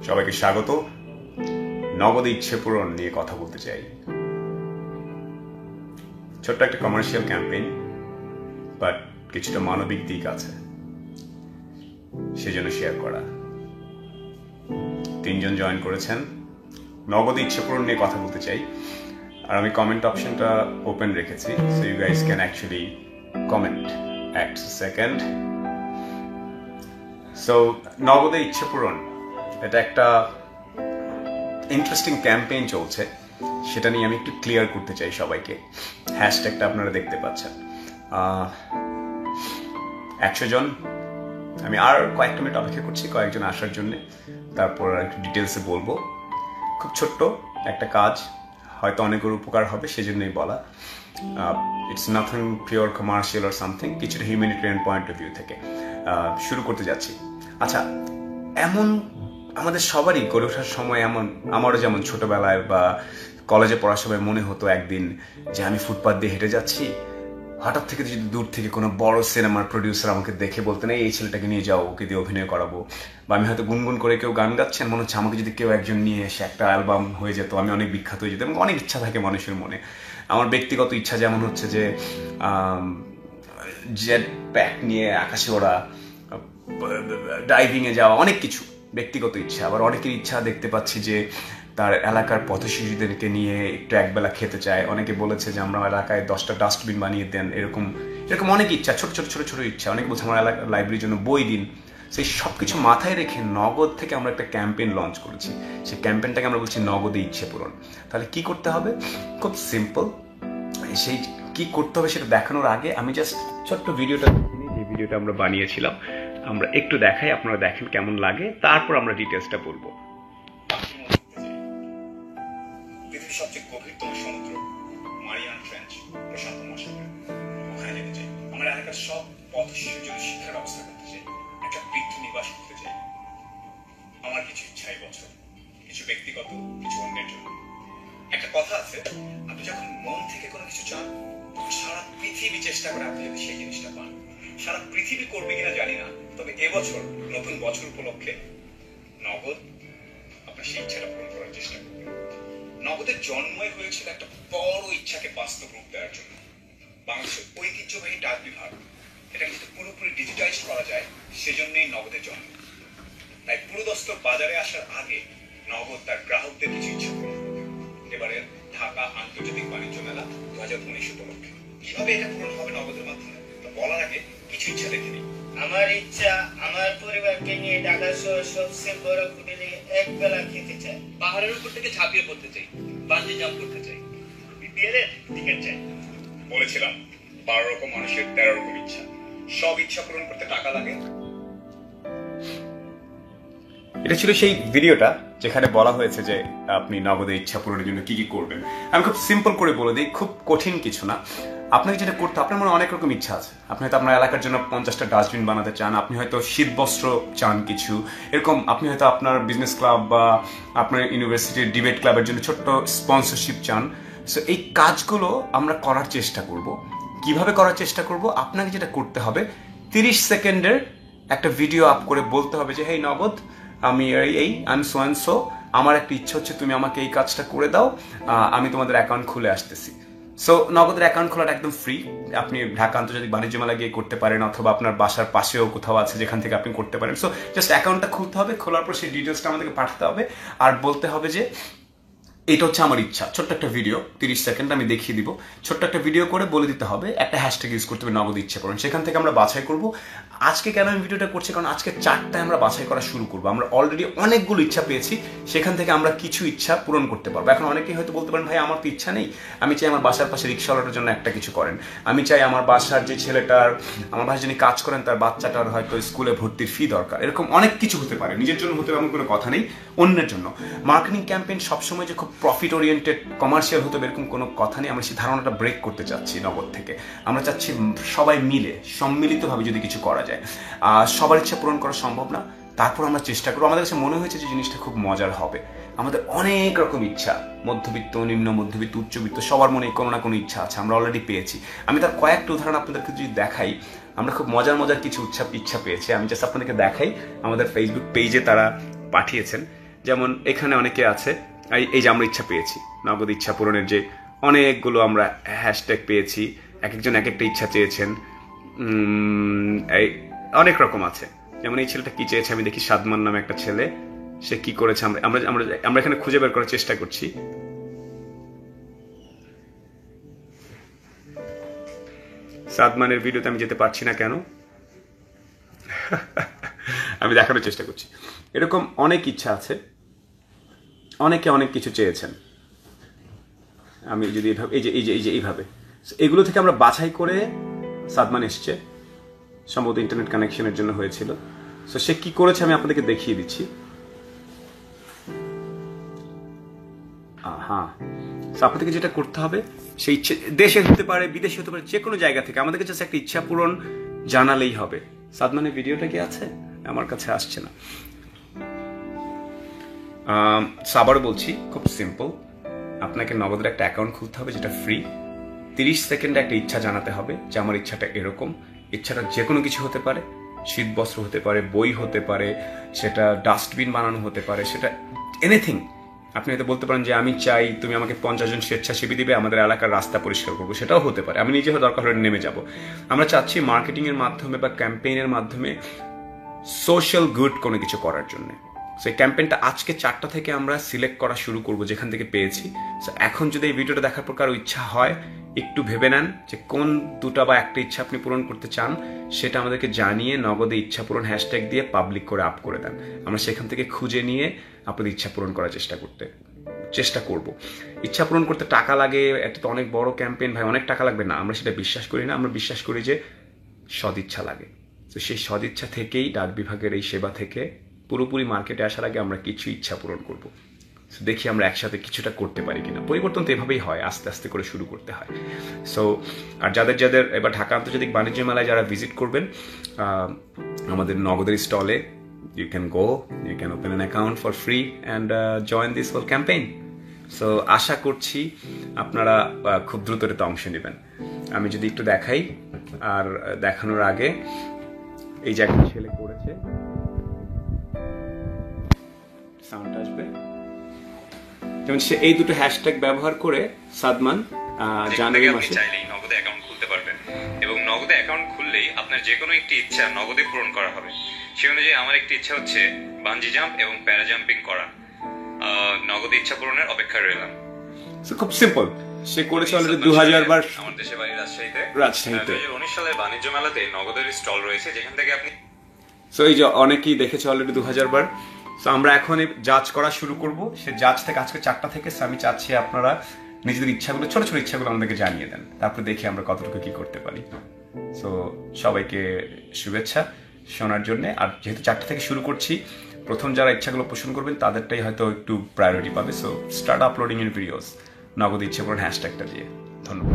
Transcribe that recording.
সবাইকে স্বাগত। নগদে ইচ্ছে পূরণ নিয়ে কথা বলতে চাই। ছোট্ট একটা কমার্শিয়াল ক্যাম্পেইন, বাট কিছুটা মানবিক দিক আছে, সেজন্য শেয়ার করা। 3 জন জয়েন করেছেন। নগদে ইচ্ছে পূরণ নিয়ে কথা বলতে চাই, আর আমি কমেন্ট অপশনটা ওপেন রেখেছি, so you guys can actually comment at second. So নগদে ইচ্ছে পূরণ, এটা একটা ইন্টারেস্টিং ক্যাম্পেইন চলছে, সেটা নিয়ে আমি একটু ক্লিয়ার করতে চাই সবাইকে। হ্যাশট্যাগটা আপনারা দেখতে পাচ্ছেন, 100 জন। আমি আর কয়েকটা মিনিট অপেক্ষা করছি কয়েকজন আসার জন্য, তারপর একটু ডিটেলসে বলবো। খুব ছোট্ট একটা কাজ, হয়তো অনেকের উপকার হবে, সেজন্যই বলা। It's nothing pure commercial or something, কিছুটা হিউম্যানিটেরিয়ান পয়েন্ট অফ ভিউ থেকে শুরু করতে যাচ্ছি। আচ্ছা, এমন আমাদের সবারই গড়ে ওঠার সময়, এমন আমারও যেমন ছোটবেলায় বা কলেজে পড়ার সময় মনে হতো একদিন যে আমি ফুটপাথ দিয়ে হেঁটে যাচ্ছি, হঠাৎ থেকে যদি দূর থেকে কোনো বড় সিনেমার প্রডিউসার আমাকে দেখে বলতেন এই ছেলেটাকে নিয়ে যাও, ওকে দিয়ে অভিনয় করাবো। বা আমি হয়তো গুনগুন করে কেউ গান গাচ্ছেন, মনে হচ্ছে আমাকে যদি কেউ একজন নিয়ে এসে একটা অ্যালবাম হয়ে যেত, আমি অনেক বিখ্যাত হয়ে যেতাম। অনেক ইচ্ছা থাকে মানুষের মনে। আমার ব্যক্তিগত ইচ্ছা যেমন হচ্ছে যে জেট প্যাক নিয়ে আকাশে ওড়া, ডাইভিংয়ে যাওয়া, অনেক কিছু ব্যক্তিগত ইচ্ছা। আবার অনেকের ইচ্ছা দেখতে পাচ্ছি যে তার এলাকার পথশিশুদেরকে নিয়ে একটু একবেলা খেতে চায়। অনেকে বলেছে যে আমরা এলাকায় 10টা ডাস্টবিন বানিয়ে দেন, এরকম অনেক ইচ্ছা, ছোট ছোট ইচ্ছা। অনেকে বলছে আমার এলাকার লাইব্রেরির জন্য বই দিন। সেই সব কিছু মাথায় রেখে নগদ থেকে আমরা একটা ক্যাম্পেইন লঞ্চ করেছি। সেই ক্যাম্পেইনটাকে আমরা বলছি নগদে ইচ্ছে পূরণ। তাহলে কি করতে হবে? খুব সিম্পল। সেই কি করতে হবে সেটা দেখানোর আগে আমি জাস্ট ছোট্ট ভিডিওটা দেখিনি, যে ভিডিওটা আমরা বানিয়েছিলাম, আমরা একটু দেখাই, আপনারা দেখেন কেমন লাগে, তারপর আমরা ডিটেলসটা বলবো। পৃথিবীর সবচেয়ে গভীরতম সমুদ্র মারিয়ানা ট্রেঞ্চ, প্রশান্ত মহাসাগর, ওখানে যেতে চাই। আমার এলাকার সব পথ শিশুর জন্য শিক্ষার ব্যবস্থা করতে চাই, একটা বৃদ্ধ নিবাস করতে চাই। আমার কিছু ইচ্ছা এই বছর, কিছু ব্যক্তিগত, কিছু অন্যের জন্য। একটা কথা আছে, আপনি যখন মন থেকে কোনো কিছু চান, সারা পৃথিবী চেষ্টা করে আপনি যদি সেই জিনিসটা পান। সারা পৃথিবী করবে কিনা জানি না, তবে এবছর নতুন বছর উপলক্ষে নগদ আপনার সেই ইচ্ছাটা পূরণ করার চেষ্টা করবেন। নগদের জন্মই হয়েছিল একটা বড় ইচ্ছাকে বাস্তব রূপ দেওয়ার জন্য। বাংলাদেশের ঐতিহ্যবাহী ডাক বিভাগ, এটা কিন্তু পুরোপুরি ডিজিটাইজ করা যায়, সেজন্যই নগদের জন্ম। তাই পুরোদস্তর বাজারে আসার আগে নগদ তার গ্রাহকদের কিছু ইচ্ছা পূরণ করবে। এবারে ঢাকা আন্তর্জাতিক বাণিজ্য মেলা 2019 উপলক্ষে কিভাবে এটা পূরণ হবে নগদের মাধ্যমে, তো বলার আগে কিছু ইচ্ছা দেখে নিই। আমার ইচ্ছা, আমার পরিবারকে নিয়ে ঢাকা শহর সবচেয়ে বড় হোটেলে একবেলা খেতে চাই। পাহাড়ের উপর থেকে ঝাঁপিয়ে পড়তে চাই, বাঞ্জি জাম্প করতে চাই, বিপিএল এর টিকিট চাই। বলেছিলাম 12 রকম মানুষের 13 রকম ইচ্ছা। সব ইচ্ছা পূরণ করতে টাকা লাগে। এটা ছিল সেই ভিডিওটা যেখানে বলা হয়েছে যে আপনি নগদে ইচ্ছা পূরণের জন্য কি কি করবেন। আমি খুব সিম্পল করে বলে দিই, খুব কঠিন কিছু না। আপনাকে যেটা করতে, আপনার মনে অনেক রকম ইচ্ছা আছে। আপনি হয়তো আপনার এলাকার জন্য 50টা ডাস্টবিন বানাতে চান, আপনি হয়তো শীতবস্ত্র চান কিছু এরকম, আপনি হয়তো আপনার বিজনেস ক্লাব বা আপনার ইউনিভার্সিটির ডিবেট ক্লাবের জন্য ছোট্ট স্পন্সরশিপ চান। সো এই কাজগুলো আমরা করার চেষ্টা করব। কিভাবে করার চেষ্টা করব? আপনাকে যেটা করতে হবে, 30 সেকেন্ডের একটা ভিডিও আপ করে বলতে হবে যে হেই নগদ, আমি সো অ্যান্ড সো, আমার একটা ইচ্ছা হচ্ছে তুমি আমাকে এই কাজটা করে দাও, আমি তোমাদের অ্যাকাউন্ট খুলে আসতেছি। সো নগদের অ্যাকাউন্ট খোলাটা একদম ফ্রি। আপনি ঢাকা আন্তর্জাতিক বাণিজ্য মেলা গিয়ে করতে পারেন, অথবা আপনার বাসার পাশেও কোথাও আছে যেখান থেকে আপনি করতে পারেন। সো জাস্ট অ্যাকাউন্টটা খুলতে হবে, খোলার পর সেই ডিটেলসটা আমাদেরকে পাঠাতে হবে, আর বলতে হবে যে এটা হচ্ছে আমার ইচ্ছা। ছোট্ট একটা ভিডিও, 30 সেকেন্ড আমি দেখিয়ে দিব। ছোট্ট একটা ভিডিও করে বলে দিতে হবে, একটা হ্যাশট্যাগ ইউজ করতে হবে নগদ ইচ্ছা করুন। সেখান থেকে আমরা বাছাই করব। আজকে কেন আমি ভিডিওটা করছি, কারণ আজকে 4টায় আমরা বাছাই করা শুরু করবো। আমরা অলরেডি অনেকগুলো ইচ্ছা পেয়েছি, সেখান থেকে আমরা কিছু ইচ্ছা পূরণ করতে পারবো। এখন অনেকেই হয়তো বলতে পারেন ভাই আমার তো ইচ্ছা নেই, আমি চাই আমার বাসার পাশে রিক্সাওয়ালার জন্য একটা কিছু করেন, আমি চাই আমার বাসার যে ছেলেটার, আমার বাসায় যিনি কাজ করেন তার বাচ্চাটার হয়তো স্কুলে ভর্তির ফি দরকার। এরকম অনেক কিছু হতে পারে। নিজের জন্য হতে এমন কোনো কথা নেই, অন্যের জন্য। মার্কেটিং ক্যাম্পেইন সবসময় যে খুব প্রফিট ওরিয়েন্টেড কমার্শিয়াল হতে হবে এরকম কোনো কথা নেই। আমরা সেই ধারণাটা ব্রেক করতে চাচ্ছি নগদ থেকে। আমরা চাচ্ছি সবাই মিলে সম্মিলিতভাবে যদি কিছু করা যায়। সবার ইচ্ছা পূরণ করা সম্ভব না, তারপর আমরা চেষ্টা করবো। আমাদের কাছে মনে হয়েছে যে জিনিসটা খুব মজার হবে। আমাদের অনেক রকম ইচ্ছা, মধ্যবিত্ত, নিম্ন মধ্যবিত্ত, উচ্চবিত্ত, সবার মনে কোনো না কোনো ইচ্ছা আছে, আমরা অলরেডি পেয়েছি। আমি তার কয়েকটা উদাহরণ আপনাদেরকে যদি দেখাই, আমরা খুব মজার কিছু ইচ্ছা পেয়েছি। আমি জাস্ট আপনাদেরকে দেখাই, আমাদের ফেসবুক পেজে তারা পাঠিয়েছেন। যেমন এখানে অনেকে আছে, এই যে আমরা ইচ্ছা পেয়েছি, নগদ ইচ্ছা পূরণের যে অনেকগুলো আমরা হ্যাশট্যাগ পেয়েছি, এক একজন এক একটা ইচ্ছা চেয়েছেন, এই অনেক রকম আছে। যেমন এই ছেলেটা কি চেয়েছে আমি দেখি, সাদমান নামে একটা ছেলে, সে কি করেছে আমরা আমরা আমরা এখানে খুঁজে বের করার চেষ্টা করছি। সাদমানের ভিডিওতে আমি যেতে পারছি না কেন? আমি দেখানোর চেষ্টা করছি। এরকম অনেক ইচ্ছা আছে, অনেকে অনেক কিছু চেয়েছেন। আমি যদি এইভাবে এইভাবে এগুলো থেকে আমরা বাছাই করে, সাদমান এসছে, সম্ভবত ইন্টারনেট কানেকশনের জন্য হয়েছিল। সো সে কি করেছে আমি আপনাদেরকে দেখিয়ে দিচ্ছি। হ্যাঁ, আপনাদেরকে যেটা করতে হবে, সেই ইচ্ছে দেশে হতে পারে, বিদেশে হতে পারে, যে কোনো জায়গা থেকে আমাদেরকে জাস্ট একটা ইচ্ছা পূরণ জানালেই হবে। সাদমানের ভিডিওটা কি আছে? আমার কাছে আসছে না। আবার বলছি, খুব সিম্পল। আপনাকে নগদের একটা অ্যাকাউন্ট খুলতে হবে, যেটা ফ্রি। 30 সেকেন্ডে একটা ইচ্ছা জানাতে হবে যে আমার ইচ্ছাটা এরকম। ইচ্ছাটা যে কোনো কিছু হতে পারে, শীত বস্ত্র হতে পারে, বই হতে পারে, সেটা ডাস্টবিন বানানো হতে পারে, সেটা এনিথিং। আপনি হয়তো বলতে পারেন যে আমি চাই তুমি আমাকে 50 জন স্বেচ্ছাসেবী দিবে, আমাদের এলাকার রাস্তা পরিষ্কার করবো, সেটাও হতে পারে। আমি নিজে দরকার হলে নেমে যাব। আমরা চাচ্ছি মার্কেটিং এর মাধ্যমে বা ক্যাম্পেইনের মাধ্যমে সোশ্যাল গুড কোনো কিছু করার জন্য। সো এই ক্যাম্পেইনটা আজকে 4টা থেকে আমরা সিলেক্ট করা শুরু করব, যেখান থেকে পেয়েছি। সো এখন যদি এই ভিডিওটা দেখার পর কারো ইচ্ছা হয়, একটু ভেবে নেন যে কোন দুটা বা একটা ইচ্ছা আপনি পূরণ করতে চান, সেটা আমাদেরকে জানিয়ে নগদে ইচ্ছা পূরণ হ্যাশট্যাগ দিয়ে পাবলিক করে আপ করে দেন। আমরা সেখান থেকে খুঁজে নিয়ে আপনাদের ইচ্ছা পূরণ করার চেষ্টা করব। ইচ্ছা পূরণ করতে টাকা লাগে, এটা তো অনেক বড় ক্যাম্পেইন ভাই, অনেক টাকা লাগবে না, আমরা সেটা বিশ্বাস করি না। আমরা বিশ্বাস করি যে সদিচ্ছা লাগে। তো সেই সদিচ্ছা থেকেই ডাক বিভাগের এই সেবা থেকে পুরোপুরি মার্কেটে আসার আগে আমরা কিছু ইচ্ছা পূরণ করব। দেখি আমরা একসাথে কিছুটা করতে পারি কিনা। পরিবর্তন তো এভাবেই হয়, আস্তে আস্তে করে শুরু করতে হয়। সো আর যাদের এবার ঢাকা আন্তর্জাতিক বাণিজ্য মেলায় যারা ভিজিট করবেন, আমাদের নগদের স্টলে, you can go, you can open an account for free and join this whole campaign. So আশা করছি আপনারা খুব দ্রুত এতে অংশ নেবেন। আমি যদি একটু দেখাই, আর দেখানোর আগে এই যে একটা ছেলে করেছে, সাউন্ড আসবে, যেমন সে এই দুটো হ্যাশট্যাগ ব্যবহার করে সাদমান জানুয়ারি মাসে চাইলেই নগদে অ্যাকাউন্ট খুলতে পারবেন, এবং নগদে অ্যাকাউন্ট খুললেই আপনার যে কোনো একটি ইচ্ছা নগদে পূরণ করা হবে। সেই অনুযায়ী আমার একটি ইচ্ছা হচ্ছে বানজি জাম্প এবং প্যারা জাম্পিং করা। নগদে ইচ্ছা পূরণের অপেক্ষায় রইলাম। খুব সিম্পল। সে করেছে অলরেডি 2000 বার। আমার দেশের বাড়ি রাজশাহীতে। 2019 সালের বাণিজ্য মেলাতে নগদের স্টল রয়েছে, যেখান থেকে আপনি সো এই যে অনেকেই দেখেছে অলরেডি 2000 বার। সো আমরা এখন জাজ করা শুরু করব। সে জাজ থেকে আজকে 4টা থেকে। আমি চাচ্ছি আপনারা নিজেদের ইচ্ছাগুলো, ছোট ছোট ইচ্ছাগুলো আমাদেরকে জানিয়ে দেন, তারপর দেখি আমরা কতটুকু কি করতে পারি। সো সবাইকে শুভেচ্ছা শোনার জন্য। আর যেহেতু 4টা থেকে শুরু করছি, প্রথম যারা ইচ্ছাগুলো পোষণ করবেন তাদেরটাই হয়তো একটু প্রায়োরিটি পাবে। So start uploading in videos নগদ ইচ্ছা পূরণ হ্যাশট্যাগটা দিয়ে। ধন্যবাদ।